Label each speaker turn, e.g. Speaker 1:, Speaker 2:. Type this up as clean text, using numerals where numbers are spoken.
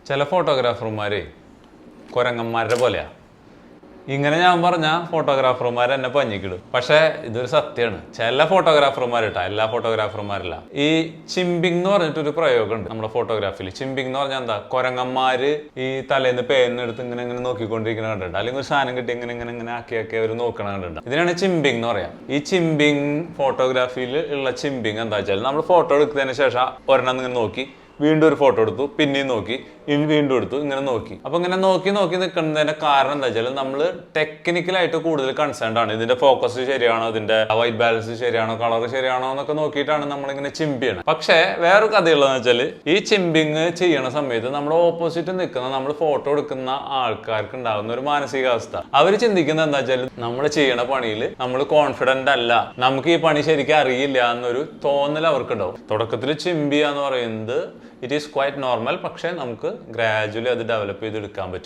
Speaker 1: ചില ഫോട്ടോഗ്രാഫർമാരെ കുരങ്ങന്മാരുടെ പോലെയാ. ഇങ്ങനെ ഞാൻ പറഞ്ഞ ഫോട്ടോഗ്രാഫർമാർ എന്നെ പഞ്ഞിക്കിടും. പക്ഷെ ഇതൊരു സത്യമാണ്. ചില ഫോട്ടോഗ്രാഫർമാരിട്ടാ, എല്ലാ ഫോട്ടോഗ്രാഫർമാരല്ല. ഈ ചിമ്പിങ് എന്ന് പറഞ്ഞിട്ടൊരു പ്രയോഗമുണ്ട് നമ്മുടെ ഫോട്ടോഗ്രാഫിയിൽ. ചിമ്പിങ് എന്ന് പറഞ്ഞാൽ എന്താ, കുരങ്ങന്മാര് ഈ തലേന്ന് പേനെടുത്ത് ഇങ്ങനെ ഇങ്ങനെ നോക്കിക്കൊണ്ടിരിക്കുന്ന കണ്ടിട്ടുണ്ട്. അല്ലെങ്കിൽ ഒരു സാധനം കിട്ടി ഇങ്ങനെ ഇങ്ങനെ ഇങ്ങനെ ആക്കി അവർ നോക്കണ കണ്ടിട്ടുണ്ട്. ഇതിനാണ് ചിമ്പിങ് എന്ന് പറയാം. ഈ ചിമ്പിങ് ഫോട്ടോഗ്രാഫിയിൽ ഉള്ള ചിമ്പിങ് എന്താ വെച്ചാൽ, നമ്മൾ ഫോട്ടോ എടുത്തതിന് ശേഷം ഒരെണ്ണം ഇങ്ങനെ നോക്കി, വീണ്ടും ഒരു ഫോട്ടോ എടുത്തു, പിന്നെയും നോക്കി, വീണ്ടും എടുത്തു, ഇങ്ങനെ നോക്കി. അപ്പൊ ഇങ്ങനെ നോക്കി നിൽക്കുന്നതിന്റെ കാരണം എന്താ വെച്ചാൽ, നമ്മൾ ടെക്നിക്കലായിട്ട് കൂടുതൽ കൺസേൺഡ് ആണ്. ഇതിന്റെ ഫോക്കസ് ശരിയാണോ, ഇതിന്റെ വൈറ്റ് ബാലൻസ് ശരിയാണോ, കളർ ശരിയാണോ എന്നൊക്കെ നോക്കിയിട്ടാണ് നമ്മളിങ്ങനെ ചിമ്പ് ചെയ്യണം. പക്ഷേ വേറൊരു കഥയുള്ളതെന്ന് വെച്ചാൽ, ഈ ചിമ്പിങ് ചെയ്യണ സമയത്ത് നമ്മുടെ ഓപ്പോസിറ്റ് നിൽക്കുന്ന, നമ്മൾ ഫോട്ടോ എടുക്കുന്ന ആൾക്കാർക്ക് ഉണ്ടാകുന്ന ഒരു മാനസികാവസ്ഥ, അവർ ചിന്തിക്കുന്നത് എന്താ വെച്ചാൽ, നമ്മൾ ചെയ്യണ പണിയിൽ നമ്മൾ കോൺഫിഡന്റ് അല്ല, നമുക്ക് ഈ പണി ശരിക്കും അറിയില്ല എന്നൊരു തോന്നൽ അവർക്കുണ്ടാവും. തുടക്കത്തിൽ ചിമ്പ് ചെയ്യാന്ന് പറയുന്നത് ഇറ്റ് ഈസ് ക്വൈറ്റ് നോർമൽ. പക്ഷെ നമുക്ക് ഗ്രാജുവലി അത് ഡെവലപ്പ് ചെയ്തെടുക്കാൻ പറ്റും.